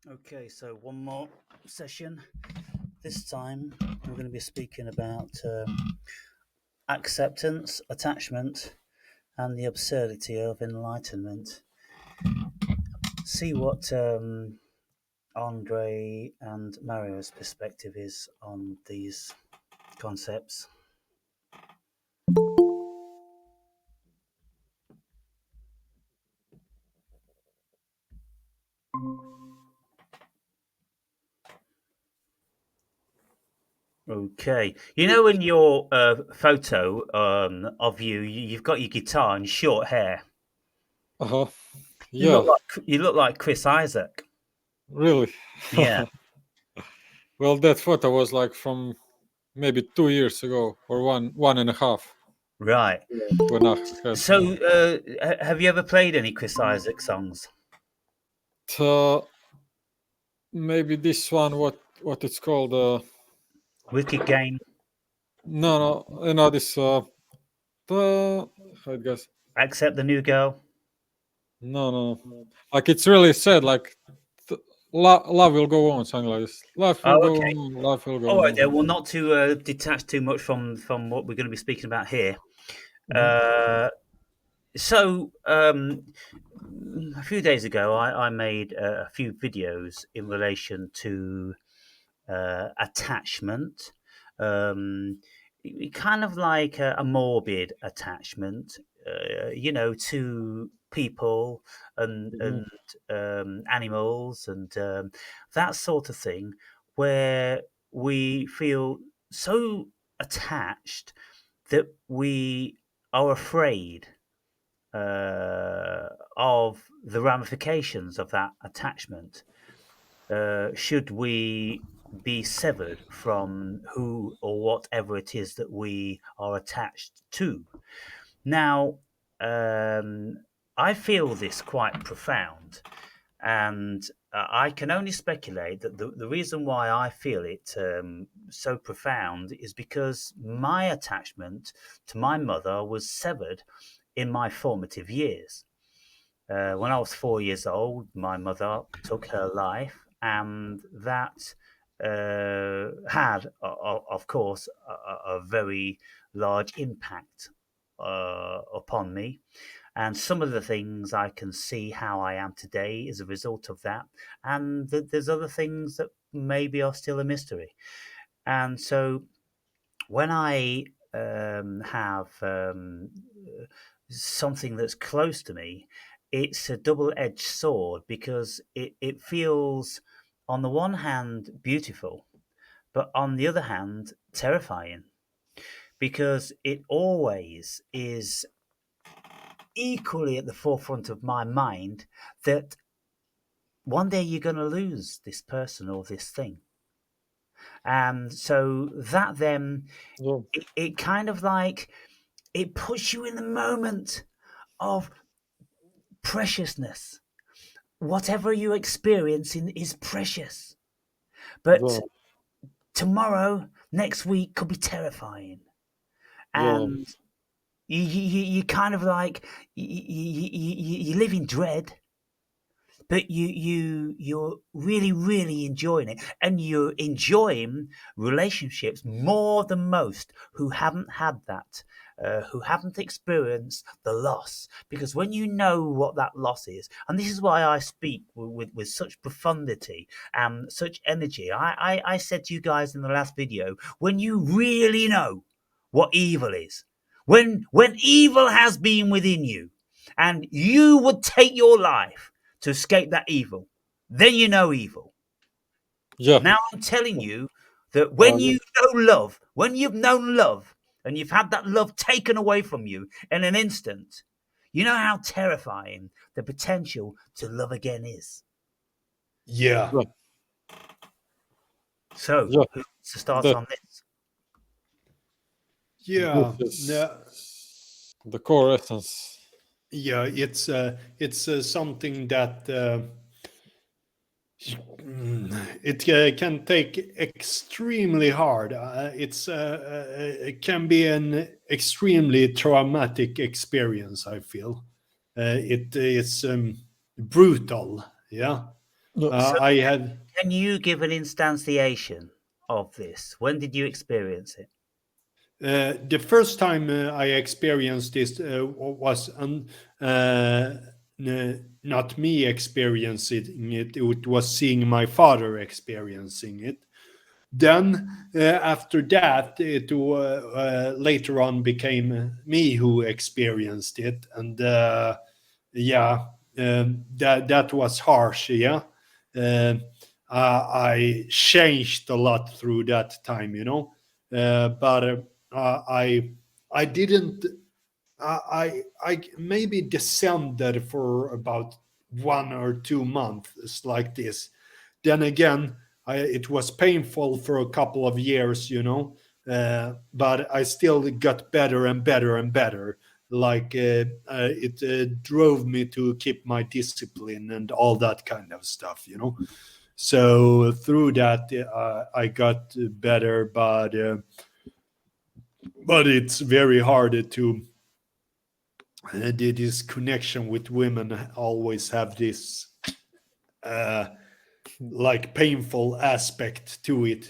Okay, so one more session. This time we're going to be speaking about acceptance, attachment, and the absurdity of enlightenment. See what Andre and Mario's perspective is on these concepts. Okay, you know in your photo of you, you've got your guitar and short hair. Uh-huh. You Yeah, look like Chris Isaac. really. Yeah, Well, that photo was like from maybe 2 years ago or one and a half right. when I had So, have you ever played any Chris Isaac songs? uh, maybe this one. What it's called? Wicked Game, No, this how it goes. Accept the New Girl. No. Like it's really sad. Like love will go on. Something like this. Life will Oh, go okay. on. Life will All go right, on. then. Well, not to detach too much from what we're going to be speaking about here. Mhm. Uh, a few days ago, I made a few videos in relation to attachment. Um, kind of like a morbid attachment, to people and Mhm. animals and that sort of thing, where we feel so attached that we are afraid of the ramifications of that attachment should we be severed from who or whatever it is that we are attached to. Now, um, I feel this quite profound, and I can only speculate that the reason why I feel it so profound is because my attachment to my mother was severed in my formative years. When I was 4 years old, my mother took her life, and that had, of course, a very large impact upon me. And some of the things I can see how I am today is a result of that. And there's other things that maybe are still a mystery. And so when I have something that's close to me, it's a double edged sword because it feels, on the one hand, beautiful, but on the other hand, terrifying because it always is equally at the forefront of my mind that one day you're going to lose this person or this thing. And so that then, Yeah. it kind of like, it puts you in the moment of preciousness. Whatever you're experiencing is precious. But Yeah. tomorrow, next week could be terrifying. Yeah. And you kind of like, you live in dread, but you're really really enjoying it, and you're enjoying relationships more than most who haven't had that, who haven't experienced the loss, because when you know what that loss is, and this is why I speak with such profundity and such energy. I said to you guys in the last video, when you really know what evil is, when evil has been within you and you would take your life to escape that evil, then you know evil. Yeah. Now I'm telling you that Uh, when you know love, when you've known love, and you've had that love taken away from you in an instant, you know how terrifying the potential to love again is. Yeah. yeah. So, Yeah. who wants to start That on this? this Yeah. is Yeah. the core essence. Yeah. It's something that it can take extremely hard. It can be an extremely traumatic experience. I feel it is brutal. Yeah. So I had can you give an instantiation of this? When did you experience it? the first time I experienced this was not me experiencing it. It was seeing my father experiencing it. Then after that, it later on became me who experienced it, and yeah, that was harsh. Yeah, uh, I changed a lot through that time, but I didn't. I maybe descended for about 1 or 2 months like this. Then again, it was painful for a couple of years, but I still got better and better and better. Like it drove me to keep my discipline and all that kind of stuff, So through that, I got better, but it's very hard to this connection with women. Always have this like painful aspect to it,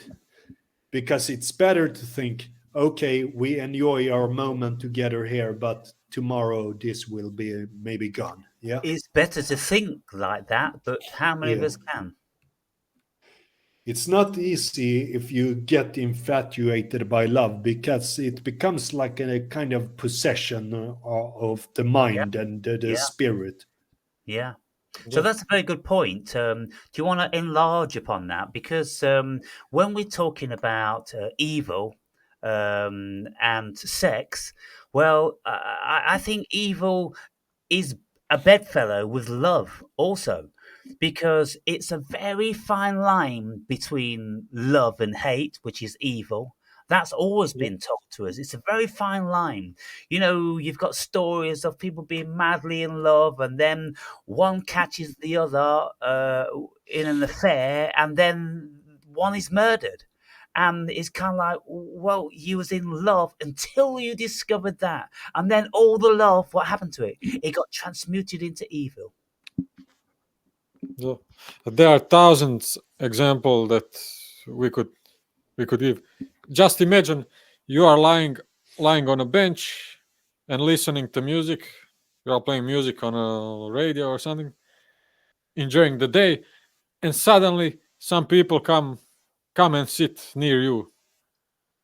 because it's better to think, okay, we enjoy our moment together here, but tomorrow this will be maybe gone. Yeah, It's better to think like that, but how many of yeah. us can? It's not easy if you get infatuated by love, because it becomes like a kind of possession of the Yeah, mind and the yeah, spirit. yeah. So Yeah. that's a very good point. Do you want to enlarge upon that? Because when we're talking about evil and sex, well, I think evil is a bedfellow with love also, because it's a very fine line between love and hate, which is evil. That's always Yeah. been told to us. It's a very fine line. You know, you've got stories of people being madly in love, and then one catches the other in an affair, and then one is murdered. And it's kind of like, well, you was in love until you discovered that, and then all the love, what happened to it? It got transmuted into evil. Yeah. There are thousands example that we could give. Just imagine you are lying on a bench and listening to music. You are playing music on a radio or something, enjoying the day, and suddenly some people come and sit near you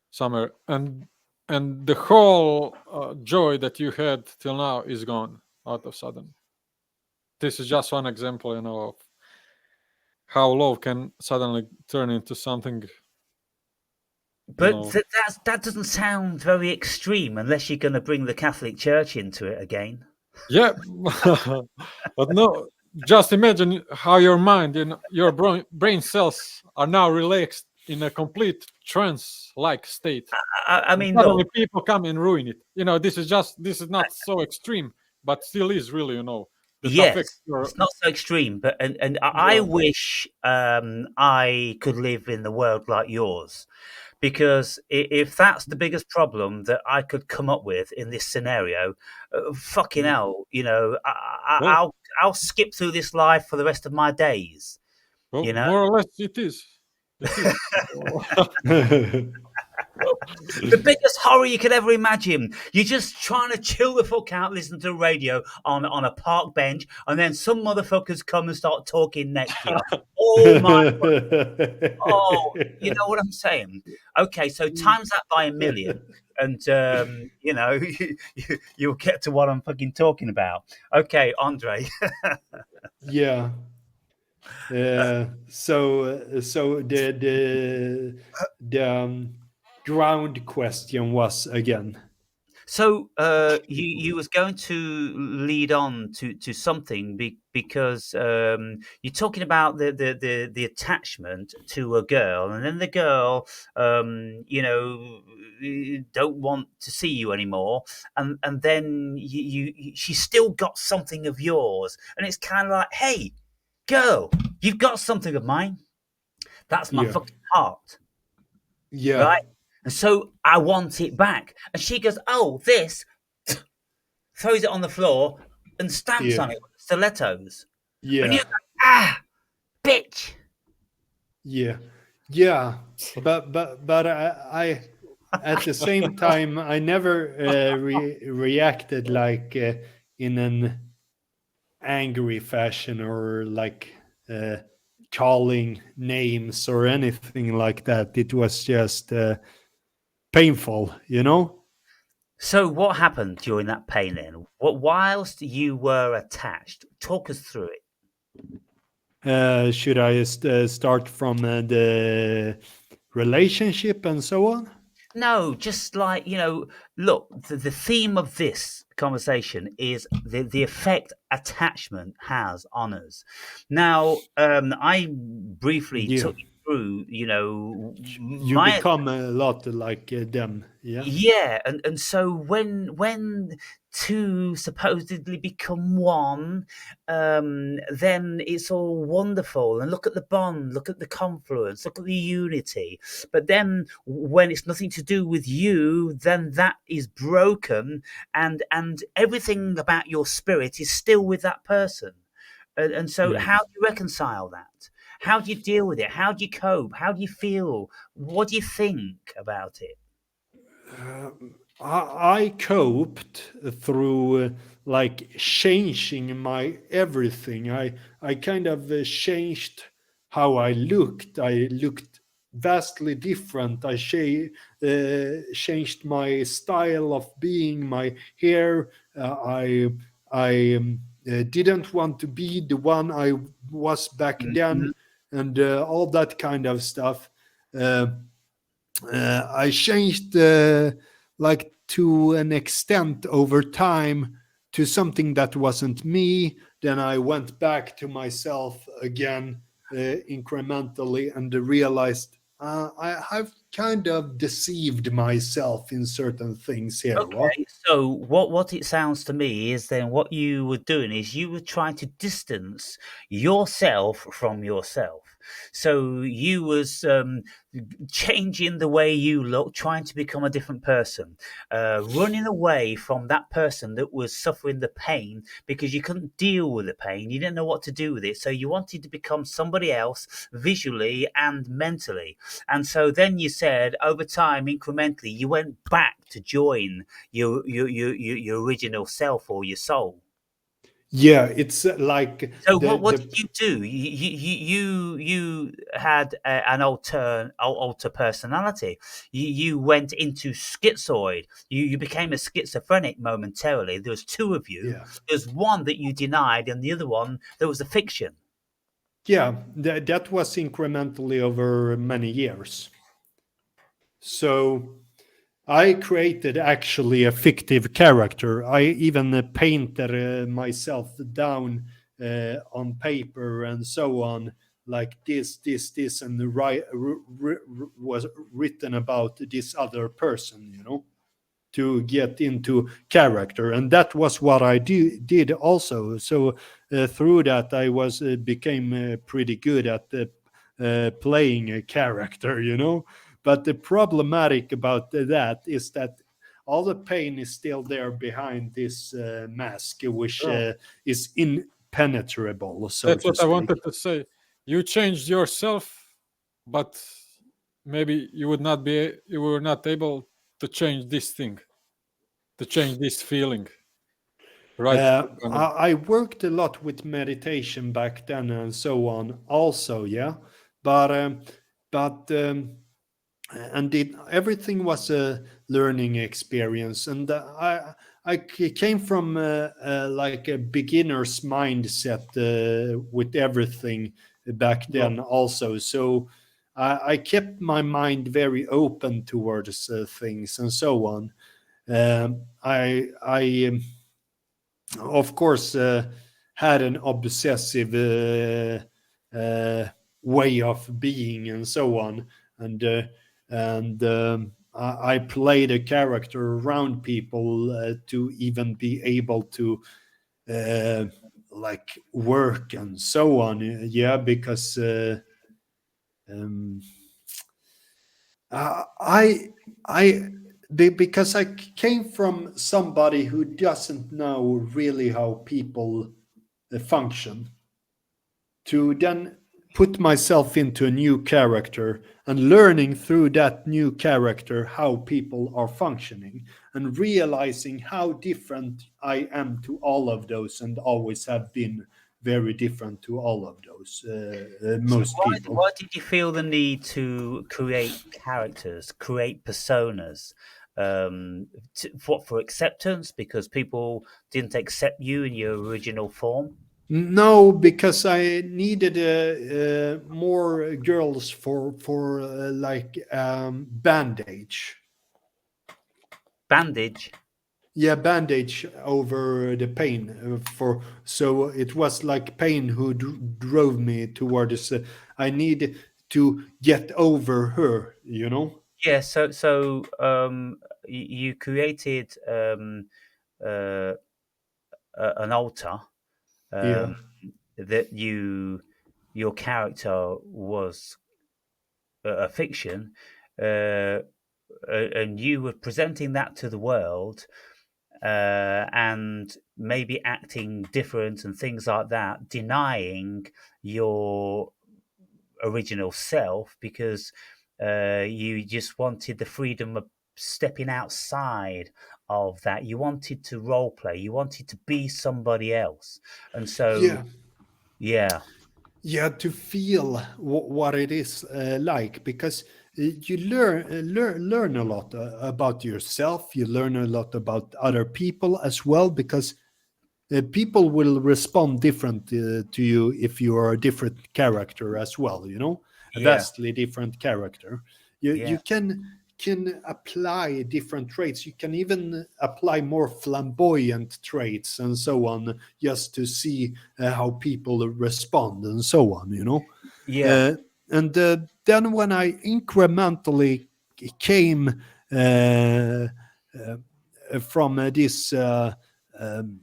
somewhere, and the whole joy that you had till now is gone out of sudden. This is just one example, of how love can suddenly turn into something, you But know. that doesn't sound very extreme unless you're going to bring the Catholic Church into it again. Yeah, but no. Just imagine how your mind and your brain cells are now relaxed in a complete trance-like state. I And mean, suddenly look, people come and ruin it. This is not so extreme, but still is really, that affects yes, your. it's not so extreme, but and I Yeah. wish I could live in the world like yours, because if that's the biggest problem that I could come up with in this scenario, fucking hell, Well, I'll skip through this life for the rest of my days. well, You know, more or less it is. It is. the biggest horror you could ever imagine. You're just trying to chill the fuck out, listen to the radio on a park bench, and then some motherfuckers come and start talking next to you. Oh my! Oh, you know what I'm saying? Okay, so times that by a million, and you'll get to what I'm fucking talking about. Okay, Andre. Yeah. So the ground question was again. So you was going to lead on to something because you're talking about the attachment to a girl, and then the girl don't want to see you anymore, and then she's still got something of yours, and it's kind of like, hey, girl, you've got something of mine. That's my Yeah. fucking heart, Yeah. right? And so I want it back. And she goes, oh, this, throws it on the floor and stamps Yeah. on it with stilettos. And Yeah. you go, ah, bitch. Yeah, but I at the same time I never reacted like in an angry fashion or like calling names or anything like that. It was just painful, you know. So what happened during that pain then? What whilst you were attached? Talk us through it. Should I start from the relationship and so on? No, just like, look, the theme of this conversation is the effect attachment has on us. Now, I briefly Yeah, took you through, you my become a lot like them. Yeah. yeah, and so when two supposedly become one, then it's all wonderful. And look at the bond, look at the confluence, look at the unity. But then when it's nothing to do with you, then that is broken, and everything about your spirit is still with that person. And so, Yeah. how do you reconcile that? How do you deal with it? How do you cope? How do you feel? What do you think about it? I coped through like changing my everything. I kind of changed how I looked. I looked vastly different. Changed my style of being, my hair. I didn't want to be the one I was back Mhm. then, and all that kind of stuff. Uh, I changed like to an extent over time to something that wasn't me. Then I went back to myself again incrementally and realized I've kind of deceived myself in certain things here. What? Okay, so what it sounds to me is then what you were doing is you were trying to distance yourself from yourself. So you was changing the way you look, trying to become a different person, running away from that person that was suffering the pain because you couldn't deal with the pain. You didn't know what to do with it, so you wanted to become somebody else visually and mentally. And so then you said, over time, incrementally, you went back to join your original self or your soul. Yeah, it's like So what the did you do? You had an alter personality. You went into schizoid. You became a schizophrenic momentarily. There was two of you. yeah. There's one that you denied, and the other one there was a fiction. Yeah, that was incrementally over many years. So I created actually a fictive character. I even painted myself down on paper and so on, like this, and was written about this other person, to get into character, and that was what I did also. So through that, I was became pretty good at playing a character, But the problematic about that is that all the pain is still there behind this mask, which Oh, is impenetrable, so that's to what I speak. wanted to say. You changed yourself, but maybe you were not able to change this thing, to change this feeling, right? I worked a lot with meditation back then and so on, also, yeah. But but and everything was a learning experience, and I came from like a beginner's mindset with everything back Yeah. then, also. So I kept my mind very open towards things and so on. I of course had an obsessive way of being and so on, and I played a character around people to even be able to uh, like work and so on. Yeah, because um, I because I came from somebody who doesn't know really how people function, to then put myself into a new character and learning through that new character how people are functioning and realizing how different I am to all of those and always have been very different to all of those So most why, people. why did you feel the need to create characters, create personas? What, for acceptance? Because people didn't accept you in your original form? No, because I needed more girls for like bandage. Bandage. Yeah, bandage over the pain for so it was like pain who drove me towards. I need to get over her, you know. Yeah. You created uh, an altar Yeah, um, that your character was a fiction, uh, and you were presenting that to the world, and maybe acting different and things like that, denying your original self because you just wanted the freedom of stepping outside of that. You wanted to role play. You wanted to be somebody else, and so yeah. yeah, Yeah, to feel what it is like, because you learn a lot about yourself. You learn a lot about other people as well, because people will respond different to you if you are a different character as well. You know, a yeah, vastly different character. You yeah, you can apply different traits. You can even apply more flamboyant traits and so on, just to see how people respond and so on. You know, yeah. uh, and then when I incrementally came from this. Um,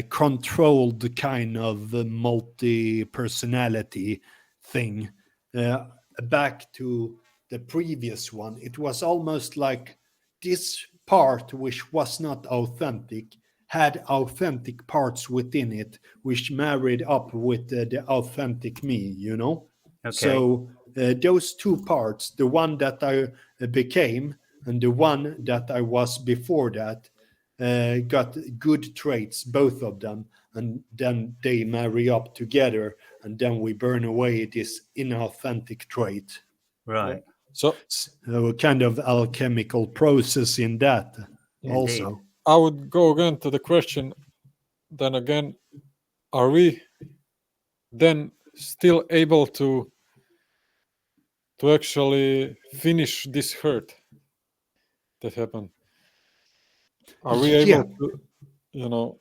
Controlled kind of multi personality thing uh, back to the previous one. It was almost like this part, which was not authentic, had authentic parts within it, which married up with the authentic me, you know? Okay, So those two parts, the one that I became and the one that I was before that, got good traits, both of them, and then they marry up together, and then we burn away this inauthentic trait. Yeah. right, So So a kind of alchemical process in that indeed. also. I would go again to the question. Then again, are we then still able to actually finish this hurt that happened? Are we Yeah, able to, you know?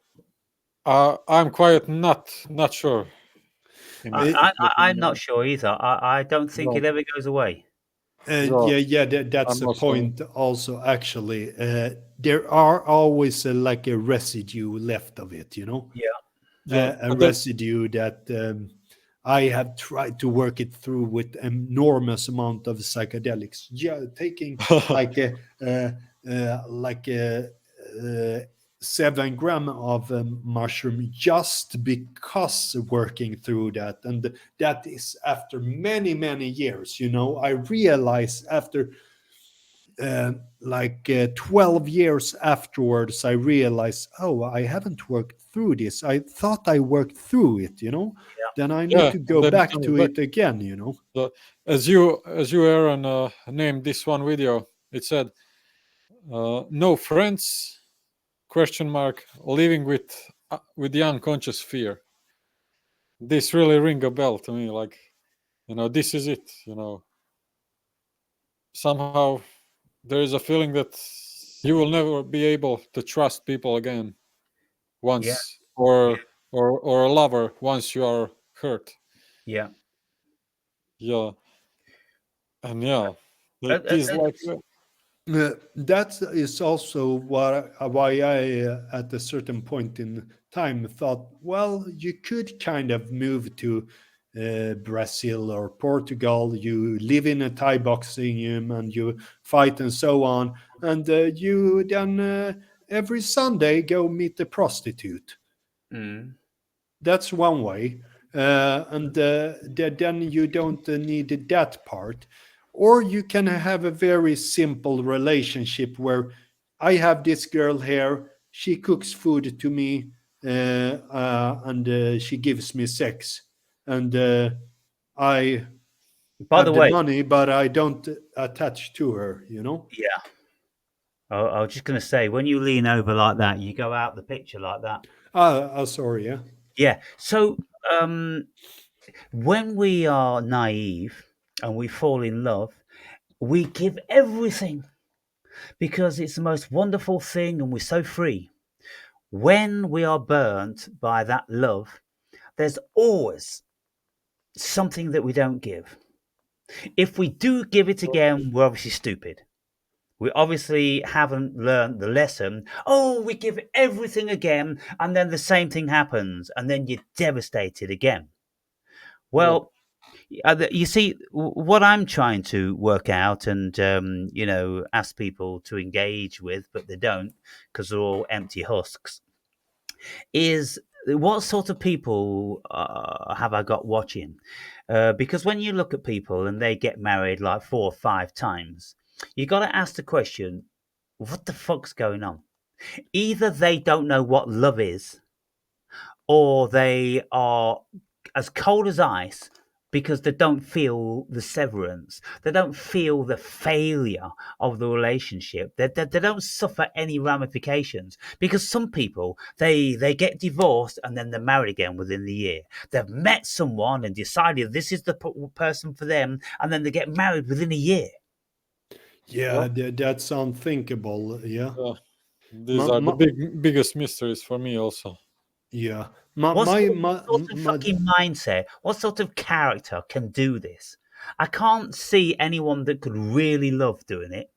I'm quite not sure. In I, this uh, I, I- I'm not situation. sure either. I don't think it No, ever goes away. no, yeah, I'm that's a not sure. point also, actually. There are always like a residue left of it, you know? Yeah, Yeah, A but then residue that I have tried to work it through with enormous amount of psychedelics. Yeah, taking like a 7 gram of mushroom just because working through that, and that is after many years. You know, I realize after like 12 years afterwards, I realized, oh, I haven't worked through this. I thought I worked through it, you know? Then I need yeah, to and go then it back comes to back. it again, you know? So as you Aaron named this one video, it said no friends question mark living with the unconscious fear. This really ring a bell to me. Like, this is it. Somehow there is a feeling that you will never be able to trust people again yeah, once, or a lover once you are hurt. yeah. Yeah, and yeah, Uh, it uh, is uh, like That is also why I, at a certain point in time, thought, well, you could kind of move to Brazil or Portugal. You live in a Thai boxing gym and you fight and so on, and you then every Sunday go meet a prostitute. mm, That's one way. then you don't need that part. Or you can have a very simple relationship where I have this girl here, she cooks food to me, and she gives me sex, and I By the have the way, money, but I don't attach to her, you know? yeah, I was just going to say, when you lean over like that, you go out the picture like that. Sorry, yeah. Yeah. So when we are naive and we fall in love, we give everything because it's the most wonderful thing and we're so free. When we are burnt by that love, there's always something that we don't give. If we do give it again, we're obviously stupid. We obviously haven't learned the lesson. Oh, we give everything again, and then the same thing happens, and then you're devastated again. Well, you see, what I'm trying to work out and, ask people to engage with, but they don't because they're all empty husks, is what sort of people have I got watching? Because when you look at people and they get married like 4 or 5 times, you got to ask the question, what the fuck's going on? Either they don't know what love is, or they are as cold as ice because they don't feel the severance. They don't feel the failure of the relationship. They don't suffer any ramifications because some people, they get divorced and then they're married again within the year. They've met someone and decided this is the person for them, and then they get married within a year. Yeah, that's unthinkable. Yeah. These My, are the my, biggest mysteries for me also. yeah. What sort of fucking mindset, what sort of character can do this? I can't see anyone that could really love doing it.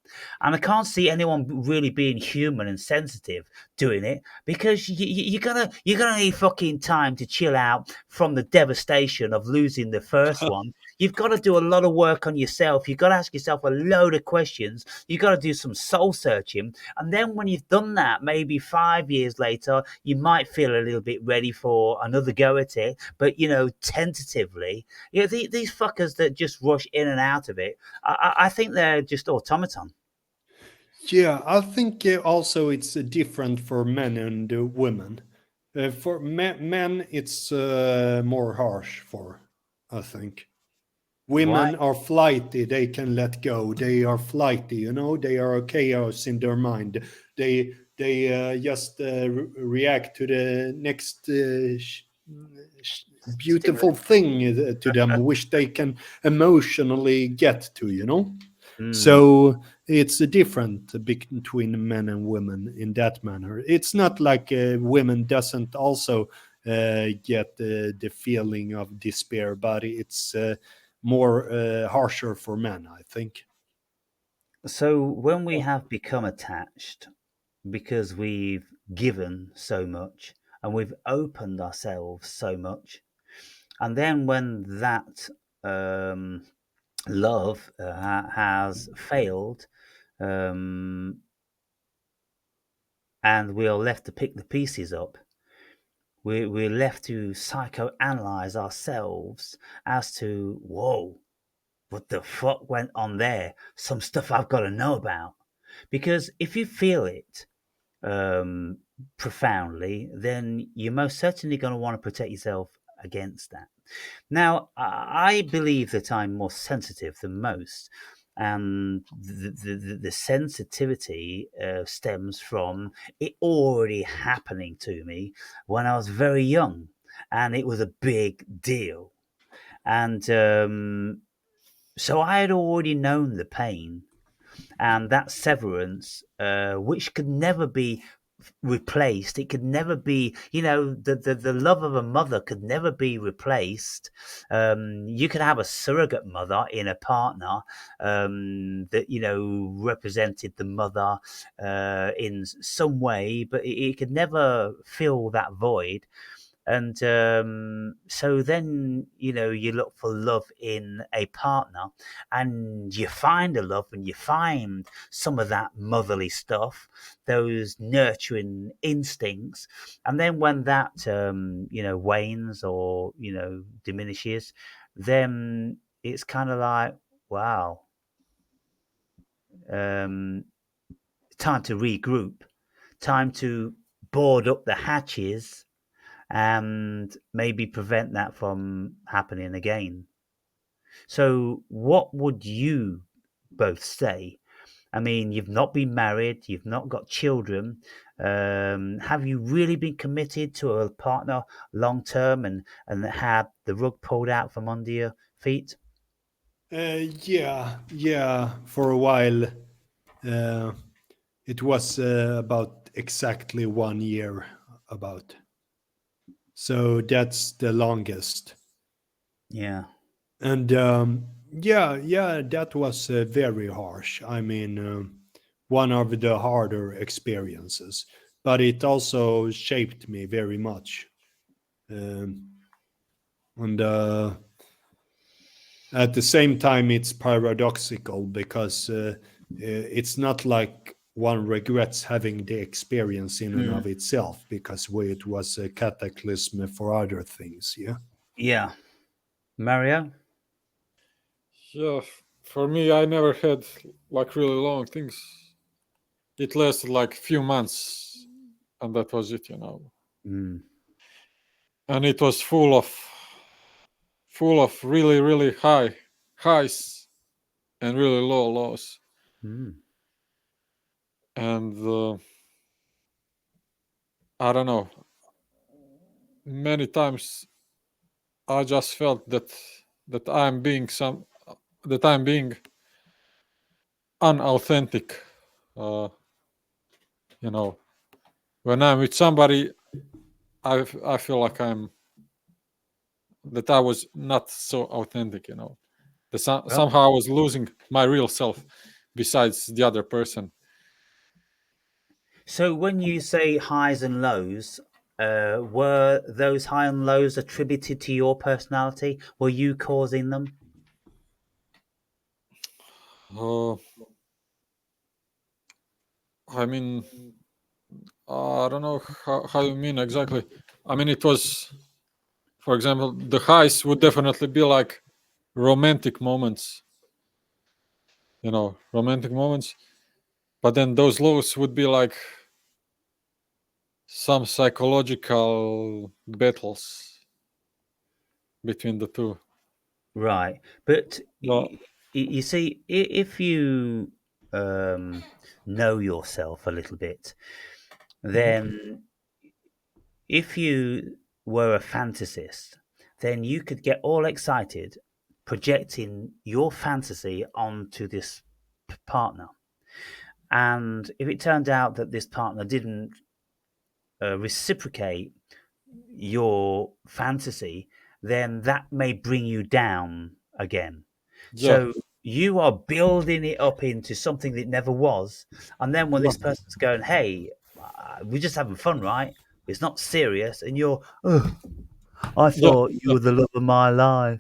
And I can't see anyone really being human and sensitive doing it because you're gonna need fucking time to chill out from the devastation of losing the first one. You've got to do a lot of work on yourself. You've got to ask yourself a load of questions. You've got to do some soul searching. And then when you've done that, maybe 5 years later, you might feel a little bit ready for another go at it. But, tentatively, these fuckers that just rush in and out of it, I think they're just automaton. Yeah, I think also it's different for men and women. For men, it's more harsh for, I think. Why? Women are flighty, they can let go. They are flighty, they are chaos in their mind. They just react to the next beautiful thing to them, which they can emotionally get to. Mm. So it's a different between men and women in that manner. It's not like women doesn't also get the feeling of despair, but it's more harsher for men, I think. So when we have become attached because we've given so much and we've opened ourselves so much, and then when that love has failed, um, and we are left to pick the pieces up, we're left to psychoanalyze ourselves as to, whoa, what the fuck went on there? Some stuff I've got to know about. Because if you feel it um, profoundly, then you're most certainly going to want to protect yourself against that. Now, I believe that I'm more sensitive than most. And the sensitivity stems from it already happening to me when I was very young. And it was a big deal. And so I had already known the pain and that severance, which could never be replaced. It could never be, the love of a mother could never be replaced. You could have a surrogate mother in a partner that, represented the mother in some way, but it could never fill that void. And so then, you look for love in a partner, and you find a love, and you find some of that motherly stuff, those nurturing instincts. And then when that, wanes or, diminishes, then it's kind of like, wow, um, time to regroup, time to board up the hatches and maybe prevent that from happening again. So, what would you both say? I mean, you've not been married, you've not got children. Have you really been committed to a partner long term and had the rug pulled out from under your feet? Yeah. For a while, uh, it was about exactly 1 year. About so that's the longest. Yeah. And yeah, that was very harsh. I mean, one of the harder experiences, but it also shaped me very much. Um, and at the same time, it's paradoxical because it's not like one regrets having the experience in and Mm. of itself, because it was a cataclysm for other things. Yeah. Yeah. Mario? Yeah, for me, I never had like really long things. It lasted like few months, and that was it, Mm. And it was full of really really high highs and really low lows. Mm. And I don't know. Many times I just felt that I'm being unauthentic. Uh, you know, when I'm with somebody, I feel like I was not so authentic. That Well, somehow I was losing my real self, besides the other person. so when you say highs and lows, were those high and lows attributed to your personality? Were you causing them? Uh, I mean, I don't know how you mean exactly. I mean, it was, for example, the highs would definitely be like romantic moments, romantic moments. But then those lows would be like some psychological battles between the two. Right. But No, you see, if you know yourself a little bit, then if you were a fantasist, then you could get all excited projecting your fantasy onto this partner. And if it turned out that this partner didn't reciprocate your fantasy, then that may bring you down again. yeah, So you are building it up into something that never was. And then when yeah, this person's going, hey, we're just having fun, right? It's not serious. And you're, oh, I yeah, thought you yeah, were the love of my life.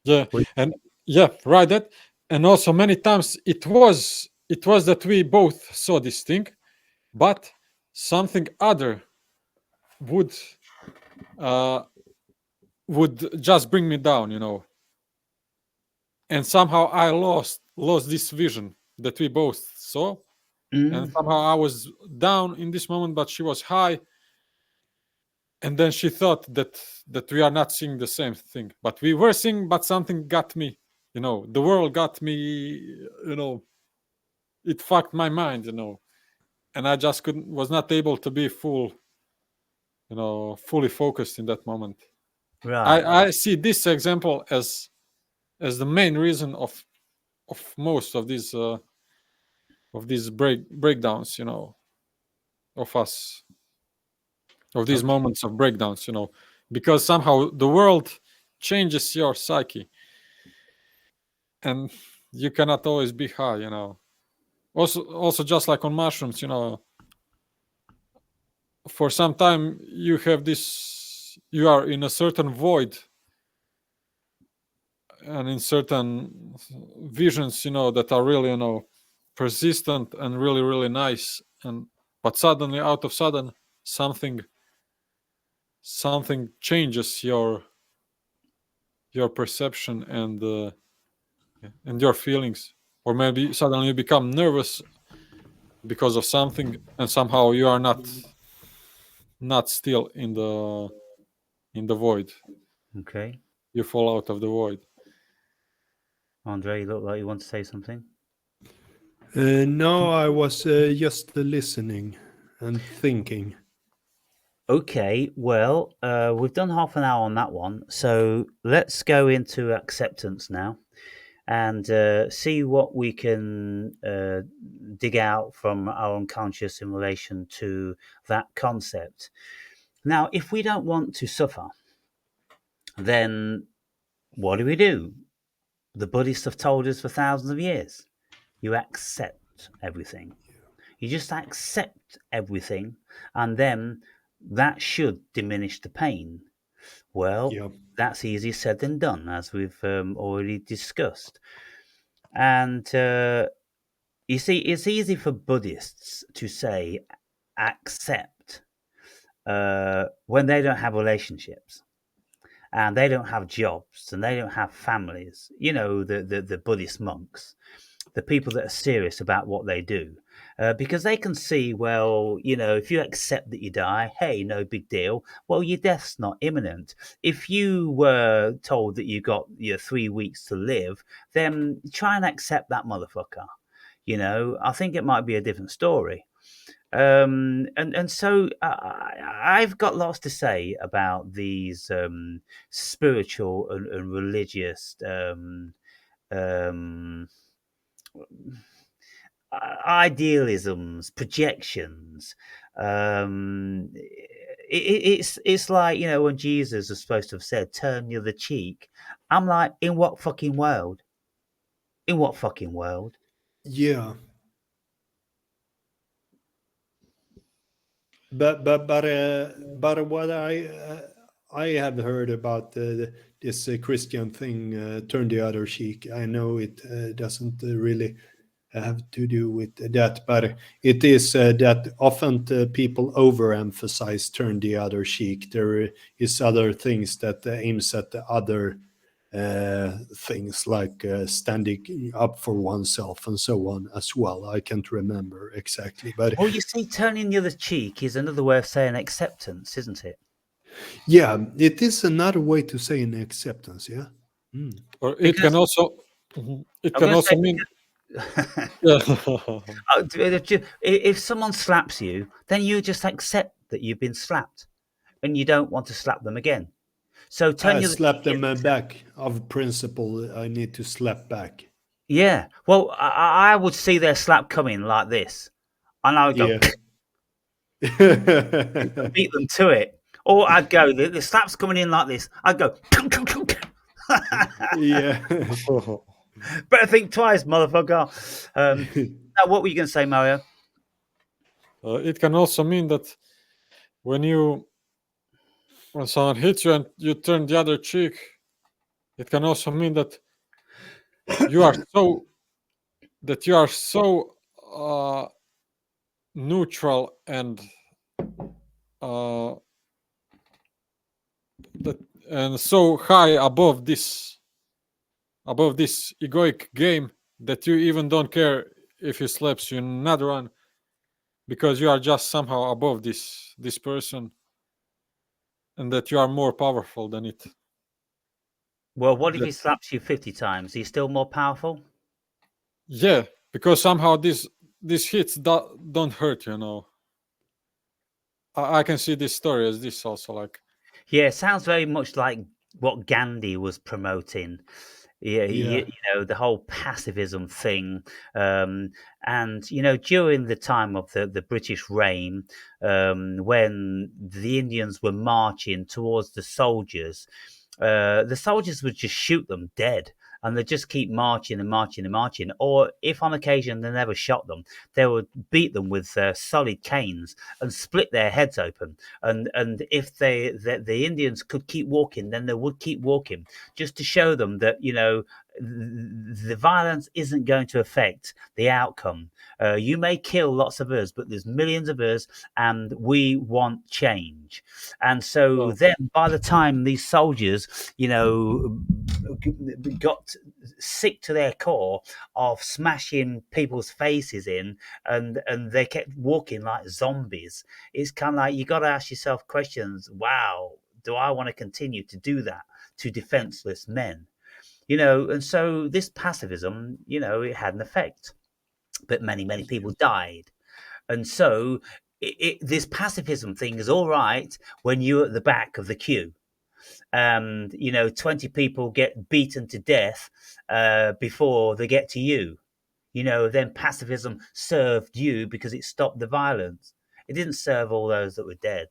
yeah, Well, and yeah, right. That, and also many times it was that we both saw this thing, but something other would uh would just bring me down, and somehow I lost this vision that we both saw, and mm, somehow I was down in this moment, but she was high, and then she thought that we are not seeing the same thing, but we were seeing, but something got me, the world got me, it fucked my mind, and I just couldn't was not able to be fully focused in that moment. right. I see this example as the main reason of most of these breakdowns, of us, of these Okay. moments of breakdowns, because somehow the world changes your psyche, and you cannot always be high, also just like on mushrooms, for some time you have this you are in a certain void and in certain visions, that are really, persistent and really, really nice. But suddenly, out of sudden, something changes your perception and your feelings, or maybe suddenly you become nervous because of something, and somehow you are not still in the void. Okay. You fall out of the void. Andre, you look like you want to say something. No, I was just listening and thinking. Okay, well, we've done half an hour on that one, so let's go into acceptance now and see what we can dig out from our unconscious in relation to that concept. Now, if we don't want to suffer, then what do? The Buddhists have told us for thousands of years. You accept everything. You just accept everything, and then that should diminish the pain. Well, Yeah. that's easier said than done, as we've already discussed. And you see, it's easy for Buddhists to say accept when they don't have relationships and they don't have jobs and they don't have families. You know, the Buddhist monks, the people that are serious about what they do. Because they can see, well, if you accept that you die, hey, no big deal. Well, your death's not imminent. If you were told that you got 3 weeks to live, then try and accept that motherfucker. I think it might be a different story. And so I've got lots to say about these spiritual and religious idealisms, projections. It's like when Jesus was supposed to have said, "Turn the other cheek." I'm like, in what fucking world? In what fucking world? Yeah. But what I have heard about this Christian thing, turn the other cheek. I know it doesn't really have to do with that, but it is that often people overemphasize turn the other cheek. There is other things that aims at the other things like standing up for oneself and so on as well. I can't remember exactly, but Well, you see, turning the other cheek is another way of saying acceptance, isn't it? yeah, it is another way to say an acceptance. Yeah. Or it can Because also it I'm can going to also say, mean if someone slaps you, then you just accept that you've been slapped, and you don't want to slap them again. So turn I the other slap cheek. them back. Of principle, I need to slap back. Yeah. Well, I would see their slap coming like this, and I would go Yeah. beat them to it, or I'd go the slap's coming in like this. I'd go. Yeah. Better think twice, motherfucker. Now, what were you going to say, Mario? it can also mean that when someone hits you and you turn the other cheek, it can also mean that you are so neutral and so high above this egoic game that you even don't care if he slaps you in another one, because you are just somehow above this person, and that you are more powerful than it. Well, what if he That- slaps you 50 times? He's still more powerful? yeah, because somehow these hits don't hurt. I can see this story as this also, like, Yeah, it sounds very much like what Gandhi was promoting. Yeah, Yeah. the whole pacifism thing. And, during the time of the British reign, when the Indians were marching towards the soldiers would just shoot them dead. and they just keep marching and marching and marching. Or if on occasion they never shot them, they would beat them with solid canes and split their heads open. And if the Indians could keep walking, then they would keep walking, just to show them that, you know, the violence isn't going to affect the outcome. You may kill lots of us, but there's millions of us, and we want change. And so Well, then, by the time these soldiers, you know, got sick to their core of smashing people's faces in, and they kept walking like zombies, it's kind of like you got to ask yourself questions. Wow, do I want to continue to do that to defenseless men? You know, and so this pacifism, you know, it had an effect, but many people died. And so this pacifism thing is all right when you're at the back of the queue, and you know 20 people get beaten to death before they get to you. You know, then pacifism served you because it stopped the violence. It didn't serve all those that were dead.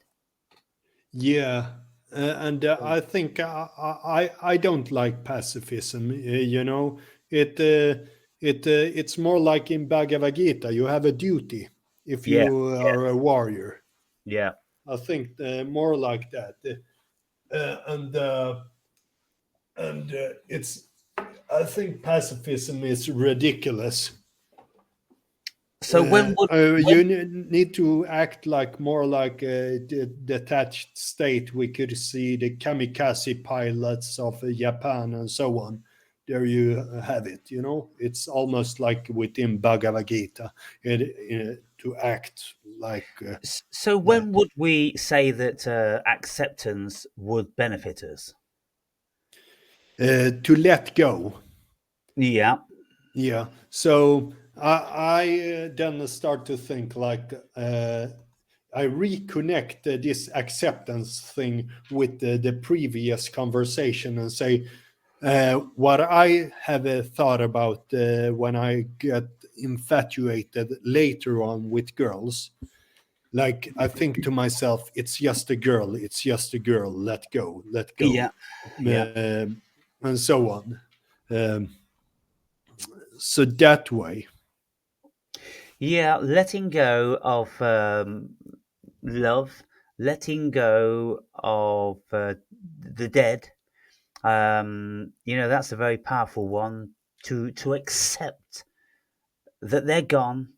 Yeah, and I think I don't like pacifism. You know, it's more like in Bhagavad Gita. You have a duty if Yeah, you are a warrior. yeah. I think more like that, and it's. I think pacifism is ridiculous. So when would You need to act like more like a detached state. We could see the kamikaze pilots of Japan and so on. There you have it. You know, it's almost like within Bhagavad Gita to act like so when would we say that acceptance would benefit us? to let go. Yeah. Yeah. So I then start to think like I reconnect this acceptance thing with the previous conversation and say what I have thought about when I get infatuated later on with girls. Like I think to myself, it's just a girl. It's just a girl. Let go. Let go. Yeah. Yeah. And so on. So that way. Yeah, letting go of love, letting go of the dead. You know, that's a very powerful one, to accept that they're gone,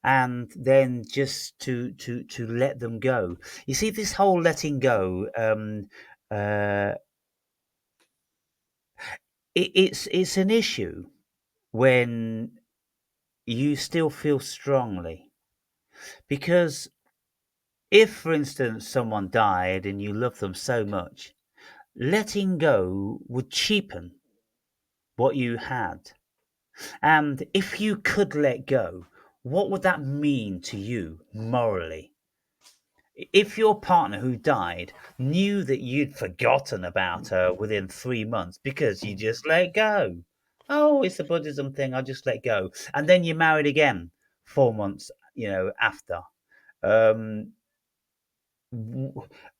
and then just to let them go. You see, this whole letting go, uh, it's an issue when you still feel strongly, because if, for instance, someone died and you love them so much, letting go would cheapen what you had. And if you could let go, what would that mean to you morally? If your partner who died knew that you'd forgotten about her within 3 months because you just let go. Oh, it's a Buddhism thing, I'll just let go. And then you married again 4 months, you know, after. Um,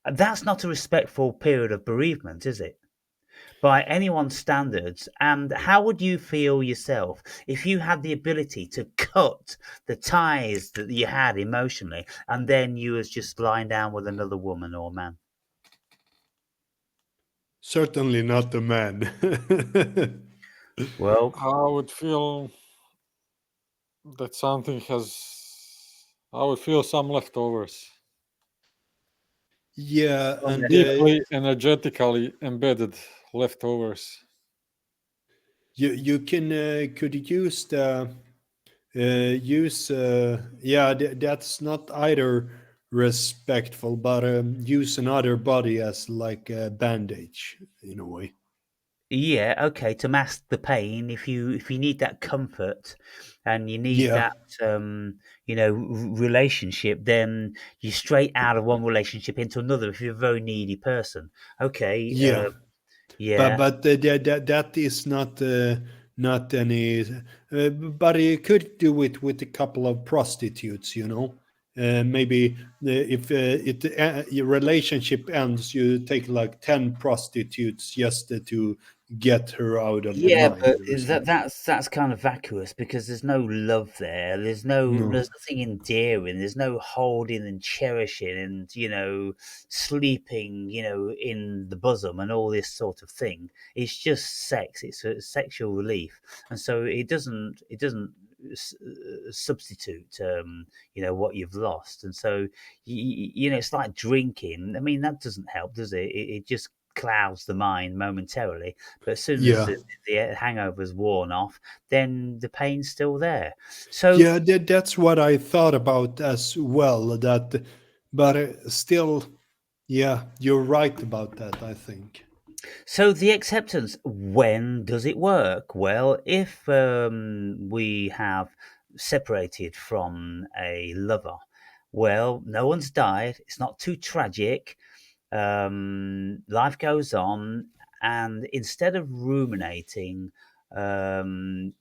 that's not a respectful period of bereavement, is it? By anyone's standards. And how would you feel yourself if you had the ability to cut the ties that you had emotionally, and then you was just lying down with another woman or man? Certainly not the man. Well, I would feel that something has. I would feel some leftovers, Yeah, some and deeply energetically embedded leftovers. you can could use the that's not either respectful, but use another body as like a bandage in a way. yeah, okay, to mask the pain, if you need that comfort and you need Yeah, that you know, relationship, then you straight out of one relationship into another if you're a very needy person. Okay, yeah. yeah. But that is not any. But you could do it with a couple of prostitutes, you know. Maybe if your relationship ends, you take like 10 prostitutes just to get her out of the Yeah, mind but or something. that's kind of vacuous because there's no love there. There's No. nothing endearing. There's no holding and cherishing and sleeping in the bosom and all this sort of thing. It's just sex. It's a sexual relief, and so it doesn't substitute what you've lost. And so it's like drinking. I mean, that doesn't help, does it? It just clouds the mind momentarily, but as soon as Yeah. the hangover's worn off, then the pain's still there. So Yeah, that's what I thought about as well. But still, yeah, you're right about that, I think. So the acceptance, when does it work? Well, if we have separated from a lover, well, no one's died. It's not too tragic. Life goes on, and instead of ruminating and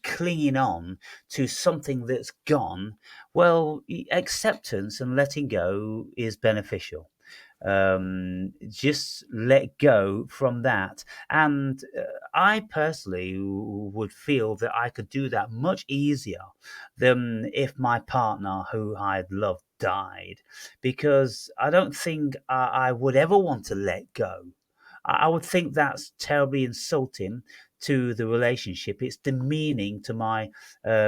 clinging on to something that's gone, well, acceptance and letting go is beneficial. Just let go from that. And I personally would feel that I could do that much easier than if my partner who I'd loved died, because I don't think I would ever want to let go. I would think that's terribly insulting to the relationship. It's demeaning to my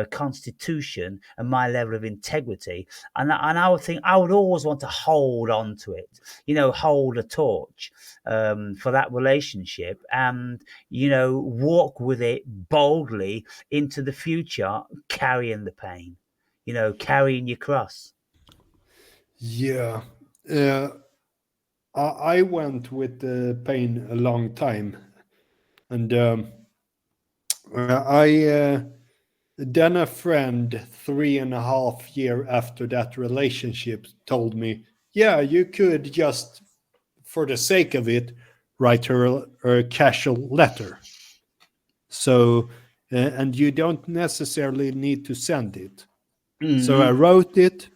constitution and my level of integrity. And I would think I would always want to hold on to it, hold a torch for that relationship and, walk with it boldly into the future, carrying the pain, carrying your cross. Yeah. Uh, I went with the pain a long time, and I then a friend 3.5 years after that relationship told me, "Yeah, you could just, for the sake of it, write her a casual letter. So, and you don't necessarily need to send it." So I Mm. wrote it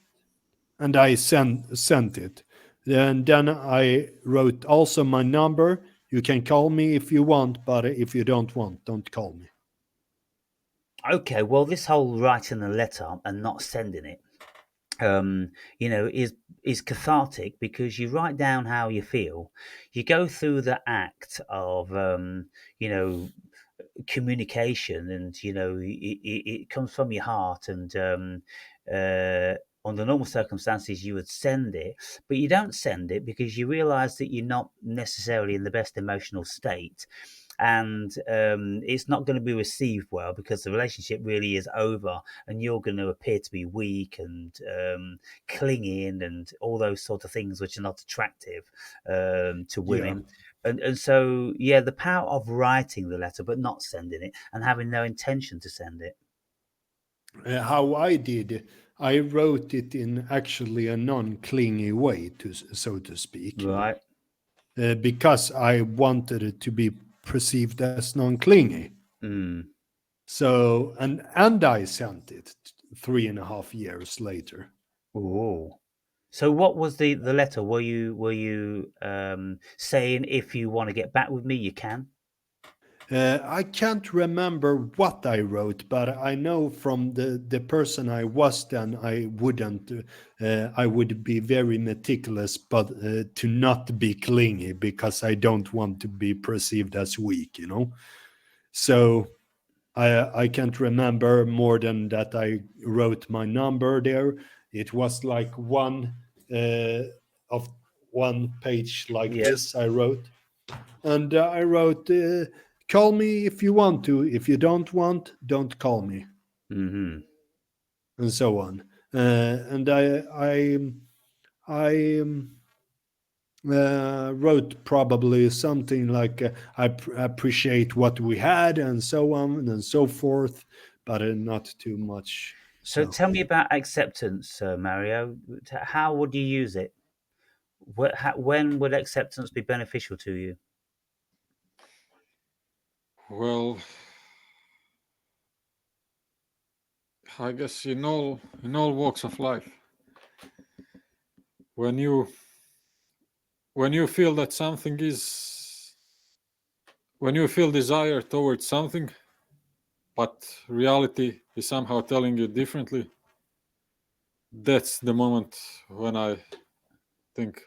and I sent it. And then I wrote also my number. You can call me if you want, but if you don't want, don't call me. Okay, well, this whole writing a letter and not sending it, is cathartic because you write down how you feel. You go through the act of, you know, communication, and it comes from your heart. And under normal circumstances, you would send it, but you don't send it because you realize that you're not necessarily in the best emotional state, and it's not going to be received well because the relationship really is over, and you're going to appear to be weak and clinging and all those sort of things which are not attractive to Yeah. women. And so, yeah, the power of writing the letter but not sending it and having no intention to send it. How I did, I wrote it in actually a non-clingy way, so to speak, Right. because I wanted it to be perceived as non-clingy. Mm. So, and I sent it 3.5 years later. Ooh. So what was the letter? Were you saying, if you want to get back with me, you can? I can't remember what I wrote, but I know from the person I was then, I wouldn't. I would be very meticulous, but to not be clingy because I don't want to be perceived as weak. So I can't remember more than that. I wrote my number there. It was like of one page like Yeah. this. I wrote, and I wrote, "Call me if you want to. If you don't want, don't call me," Mm-hmm. and so on. And I wrote probably something like, appreciate what we had," and so on and so forth, but not too much. So So, tell me about acceptance, Mario. How would you use it? When would acceptance be beneficial to you? Well, I guess in all walks of life, when you when you feel that something is when you feel desire towards something, but reality is somehow telling you differently, that's the moment when I think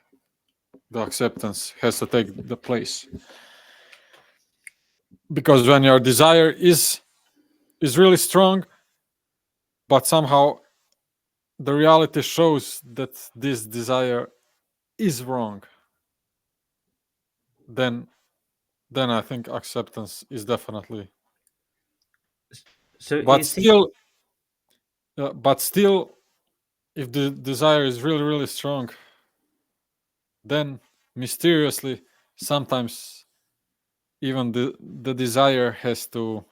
the acceptance has to take the place. Because when your desire is really strong, but somehow the reality shows that this desire is wrong, then I think acceptance is definitely. So But it seems, still, if the desire is really, really strong, then mysteriously, sometimes even the desire has to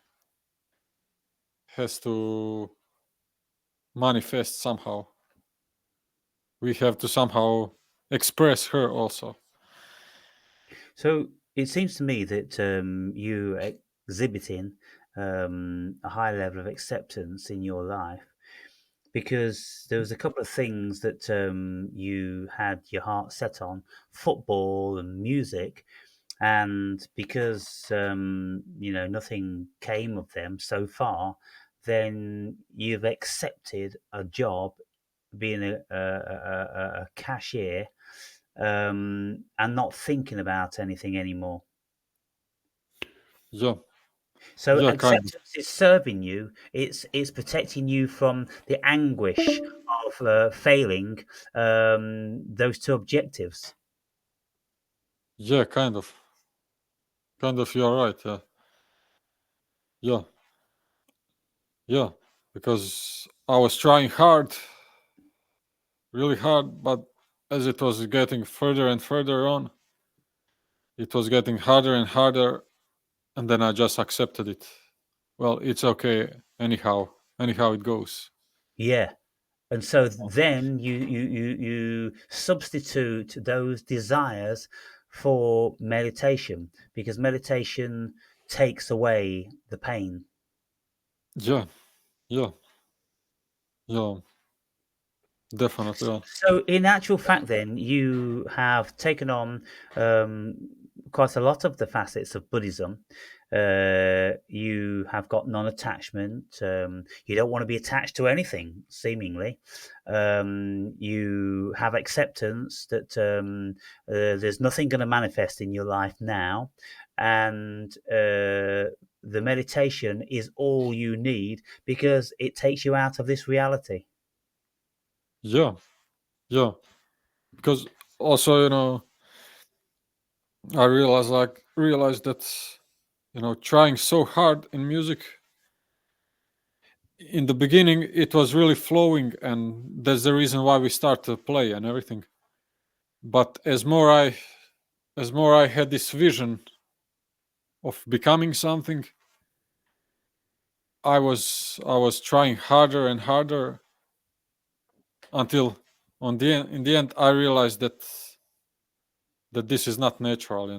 manifest somehow. We have to somehow express her also. so it seems to me that you exhibiting a high level of acceptance in your life, because there was a couple of things that you had your heart set on: football and music. And because nothing came of them so far, then you've accepted a job being a cashier, and not thinking about anything anymore. Yeah, So yeah, kind of. acceptance is serving you. It's protecting you from the anguish of failing those two objectives. Yeah, kind of. You're right. Yeah, yeah, yeah. Because I was trying hard, really hard, but as it was getting further and further on, it was getting harder and harder, and then I just accepted it. Well, it's okay. Anyhow it goes. Yeah. And so then you substitute those desires for meditation, because meditation takes away the pain. Yeah, yeah, yeah. Definitely. Yeah. So, in actual fact, then you have taken on quite a lot of the facets of Buddhism. You have got non-attachment. You don't want to be attached to anything, seemingly. You have acceptance that there's nothing going to manifest in your life now, and the meditation is all you need because it takes you out of this reality. Yeah, yeah. Because also, I realized that, trying so hard in music, in the beginning it was really flowing, and that's the reason why we start to play and everything. But as more I had this vision of becoming something, I was trying harder and harder until in the end I realized that this is not natural,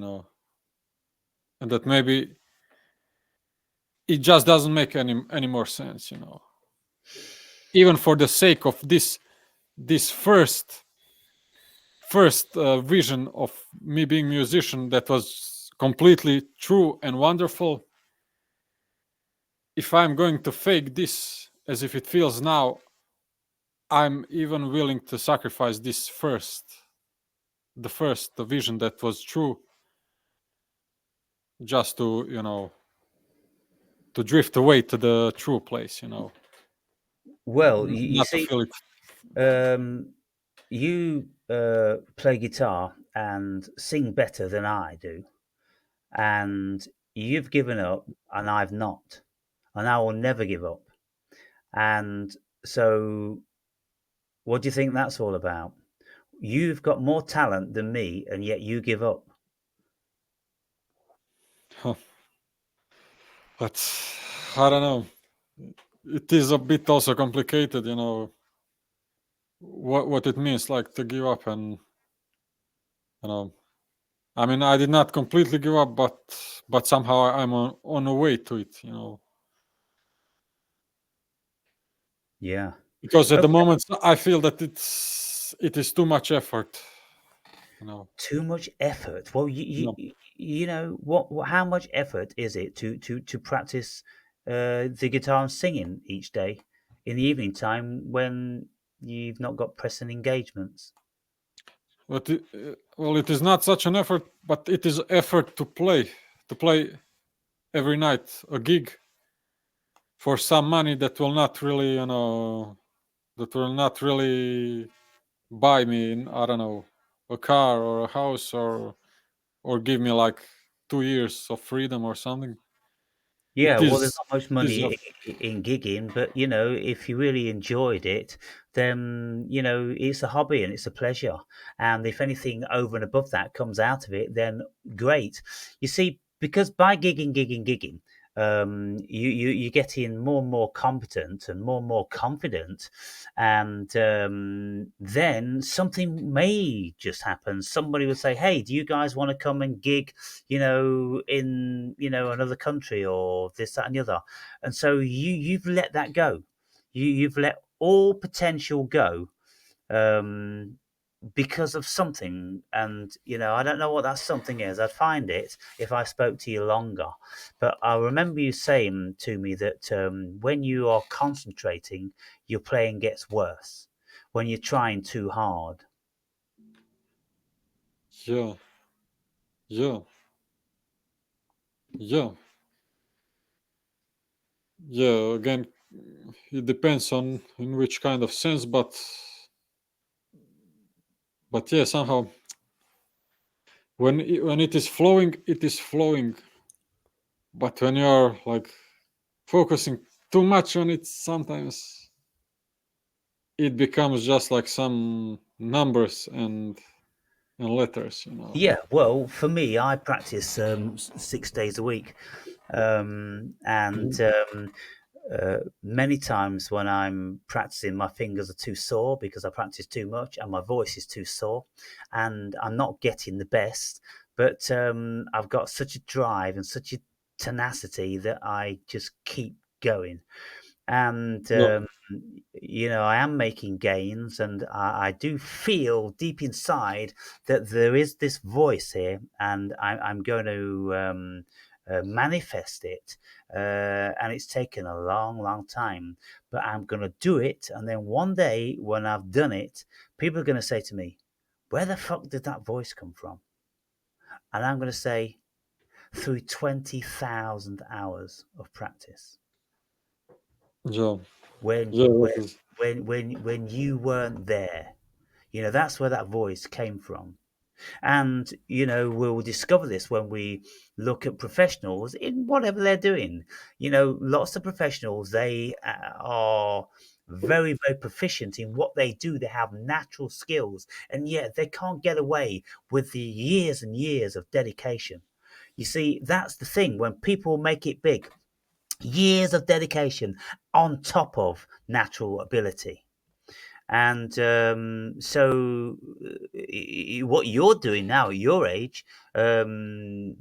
and that maybe it just doesn't make any more sense, even for the sake of this first vision of me being musician that was completely true and wonderful. If I'm going to fake this as if it feels now, I'm even willing to sacrifice the vision that was true, just to to drift away to the true place, Well, you not to see, feel it. you play guitar and sing better than I do, and you've given up, and I've not, and I will never give up. And so, what do you think that's all about? You've got more talent than me, and yet you give up. Huh. But I don't know, it is a bit also complicated, what it means, like, to give up. And I mean, I did not completely give up, but somehow I'm on a way to it, Yeah. because at the Okay. moment I feel that it is too much effort. you know. Too much effort. Well, No. you know what? How much effort is it to practice the guitar and singing each day in the evening time when you've not got pressing engagements? But well, it is not such an effort, but it is effort to play every night a gig for some money that will not really, you know, that will not really buy me, I don't know, a car or a house or give me like 2 years of freedom or something. Yeah, It well, there's is not much it is money a in gigging, but you know, if you really enjoyed it, then you know it's a hobby and it's a pleasure. And if anything over and above that comes out of it, then great. You see, because by gigging, you get in more and more competent and more confident, and then something may just happen. Somebody would say, "Hey, do you guys want to come and gig in another country or this, that, and the other?" And so you've let that go. You've let all potential go um, because of something. And I don't know what that something is. I'd find it if I spoke to you longer. But I remember you saying to me that when you are concentrating, your playing gets worse when you're trying too hard. yeah, yeah, yeah, yeah. Again, it depends on in which kind of sense, but yeah, somehow when it is flowing, it is flowing. But when you're like focusing too much on it, sometimes it becomes just like some numbers and letters, you know. Yeah, well, for me, I practice 6 days a week, and Mhm. many times when I'm practicing, my fingers are too sore because I practice too much, and my voice is too sore, and I'm not getting the best. But I've got such a drive and such a tenacity that I just keep going. And Yeah, I am making gains, and I do feel deep inside that there is this voice here, and I'm going to manifest it. And it's taken a long time, but I'm going to do it. And then one day, when I've done it, people are going to say to me, "Where the fuck did that voice come from?" And I'm going to say, "Through 20,000 hours of practice." yeah, when yeah. That when is, when you weren't there. That's where that voice came from. And we'll discover this when we look at professionals in whatever they're doing. Lots of professionals, they are very proficient in what they do. They have natural skills, and yet they can't get away with the years and years of dedication. You see, that's the thing. When people make it big, years of dedication on top of natural ability. And what you're doing now at your age, you've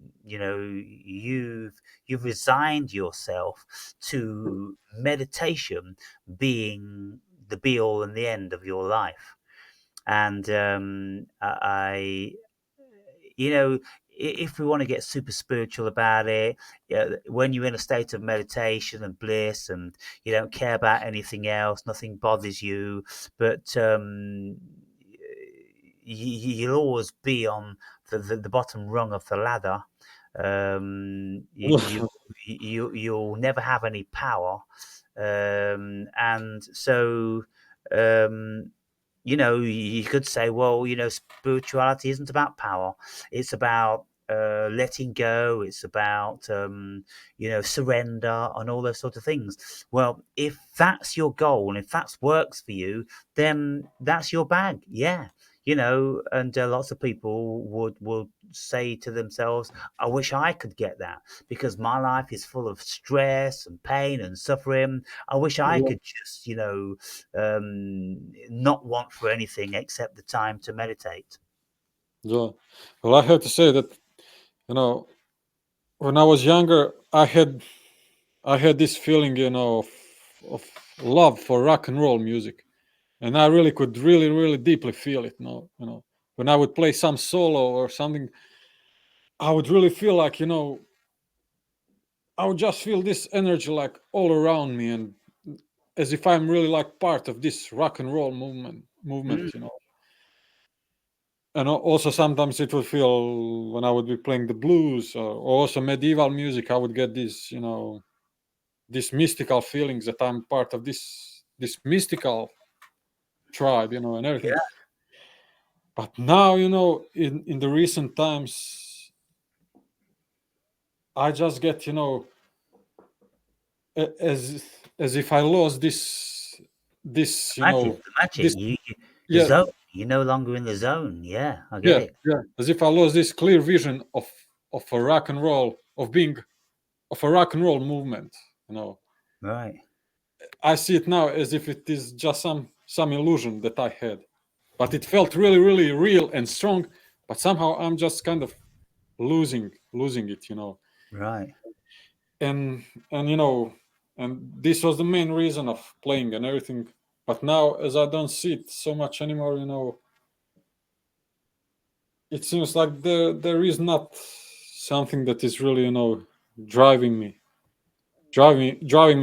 resigned yourself to meditation being the be all and the end of your life. And you know, if we want to get super spiritual about it, when you're in a state of meditation and bliss, and you don't care about anything else, nothing bothers you, but you'll always be on the bottom rung of the ladder. You'll never have any power, and so. Um, you could say, well, spirituality isn't about power. It's about letting go. It's about, surrender and all those sort of things. Well, if that's your goal and if that works for you, then that's your bag. Yeah. And lots of people would say to themselves, I wish I could get that because my life is full of stress and pain and suffering. I wish I yeah, could just, not want for anything except the time to meditate. yeah. Well, I have to say that, you know, when I was younger, I had this feeling, of love for rock and roll music, and I really could really deeply feel it. No, when I would play some solo or something, I would really feel like, I would just feel this energy like all around me, and as if I'm really like part of this rock and roll movement, And also sometimes it would feel when I would be playing the blues or also medieval music, I would get these, these mystical feelings that I'm part of this mystical tribe, and everything. Yeah. But now, in the recent times, I just get, as if I lost this, The magic. this, The yeah, zone. You're no longer in the zone. Yeah, I get it. yeah, as if I lost this clear vision of a rock and roll, of being of a rock and roll movement. Right. I see it now as if it is just some illusion that I had, but it felt really, really real and strong. But somehow I'm just kind of losing it, Right. and and this was the main reason of playing and everything. But now, as I don't see it so much anymore, it seems like there is not something that is really, driving me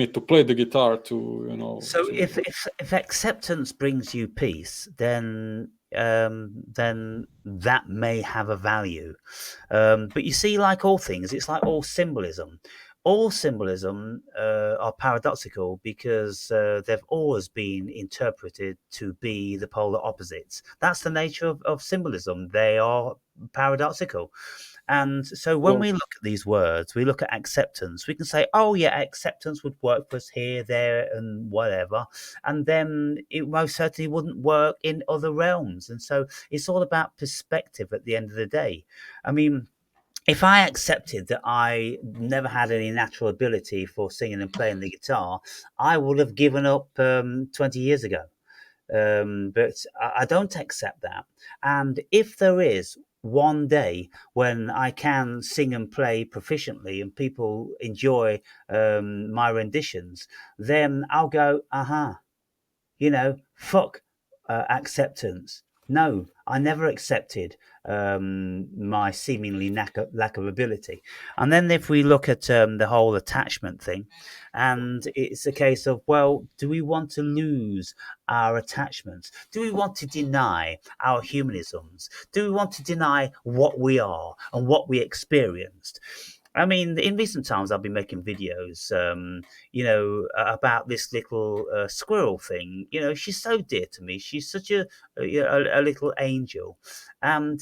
to play the guitar, to So if acceptance brings you peace, then that may have a value. But you see, like all things, it's like all symbolism. All symbolism are paradoxical because they've always been interpreted to be the polar opposites. That's the nature of symbolism. They are paradoxical. And so when we look at these words, we look at acceptance, we can say, oh, yeah, acceptance would work for us here, there, and whatever. And then it most certainly wouldn't work in other realms. And so it's all about perspective at the end of the day. I mean, if I accepted that I never had any natural ability for singing and playing the guitar, I would have given up 20 years ago. But I don't accept that. And if there is one day when I can sing and play proficiently and people enjoy my renditions, then I'll go, fuck acceptance. No, I never accepted my seemingly lack of ability. And then if we look at the whole attachment thing, and it's a case of, well, do we want to lose our attachments? Do we want to deny our humanisms? Do we want to deny what we are and what we experienced? I mean, in recent times, I've been making videos, about this little squirrel thing. She's so dear to me. She's such a little angel, and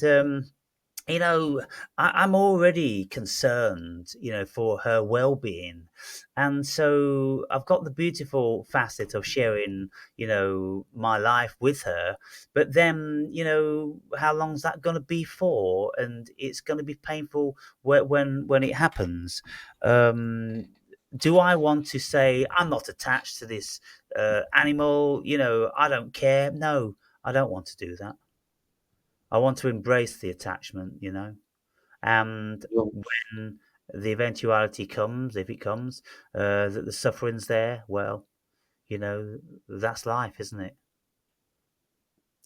I'm already concerned, for her well-being, and so I've got the beautiful facet of sharing, my life with her. But then, how long's that going to be for? And it's going to be painful when it happens. Do I want to say I'm not attached to this animal? I don't care. No, I don't want to do that. I want to embrace the attachment, and when the eventuality comes, if it comes, that the suffering's there, well, that's life, isn't it?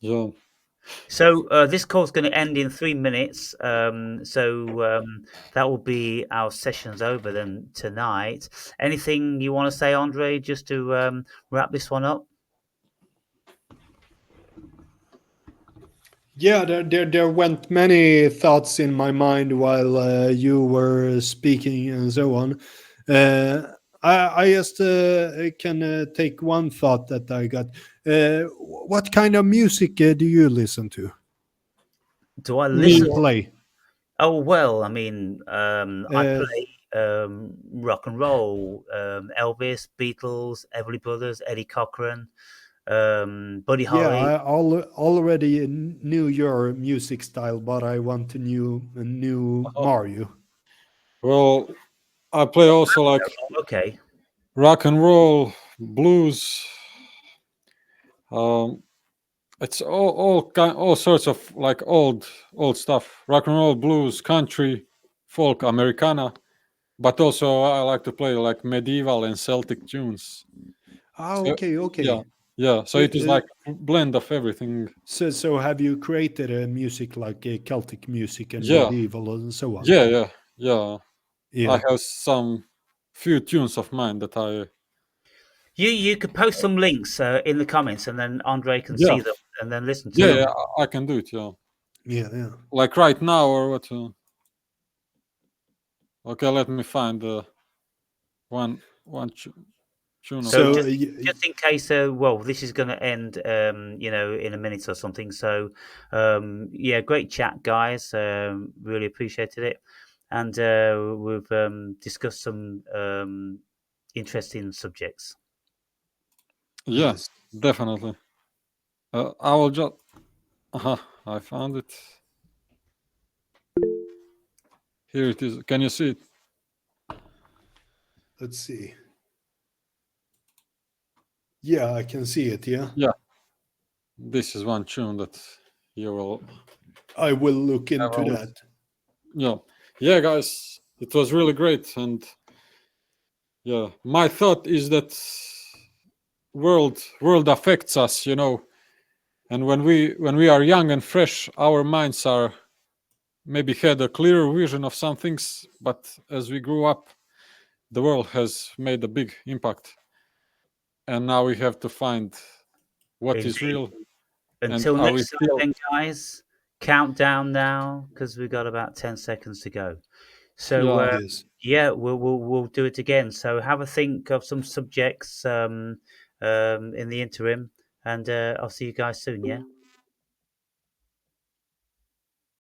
Yeah. So this call's going to end in 3 minutes. So that will be our sessions over then tonight. Anything you want to say, Andre, just to wrap this one up? Yeah, there went many thoughts in my mind while you were speaking and so on. I just can take one thought that I got. What kind of music do you listen to? Do I Do listen? you play? Oh, well, I mean, I Uh, play rock and roll, Elvis, Beatles, Everly Brothers, Eddie Cochran, Buddy Yeah, Holly. I already knew your music style, but I want to knew Mario. Well, I play also like Okay. rock and roll, blues. It's all sorts of like old stuff: rock and roll, blues, country, folk, Americana. But also I like to play like medieval and Celtic tunes. Ah, So, okay. yeah, Yeah, so it is like a blend of everything. So have you created a music like Celtic music and Yeah. medieval and so on? Yeah. Yeah. I have some few tunes of mine that I. You could post some links in the comments, and then Andre can Yeah. see them and then listen to them. Yeah, I can do it. Yeah, Yeah. like right now or what? Okay, let me find one tune. So of just in case, well, this is going to end, in a minute or something. So, yeah, great chat, guys. Really appreciated it, and we've discussed some interesting subjects. Yes, definitely. I will just. I found it. Here it is. Can you see it? Let's see. Yeah, I can see it. Yeah. Yeah. This is one tune that you will. I will look into will- that. Yeah, guys, it was really great, and yeah, my thought is that world affects us, and when we are young and fresh, our minds are maybe had a clearer vision of some things, but as we grew up, the world has made a big impact, and now we have to find what is Indeed. real. Until are we next time, still- then, guys. Countdown now, because we've got about 10 seconds to go. So, Yes. yeah, we'll do it again. So have a think of some subjects in the interim, and I'll see you guys soon. Yeah.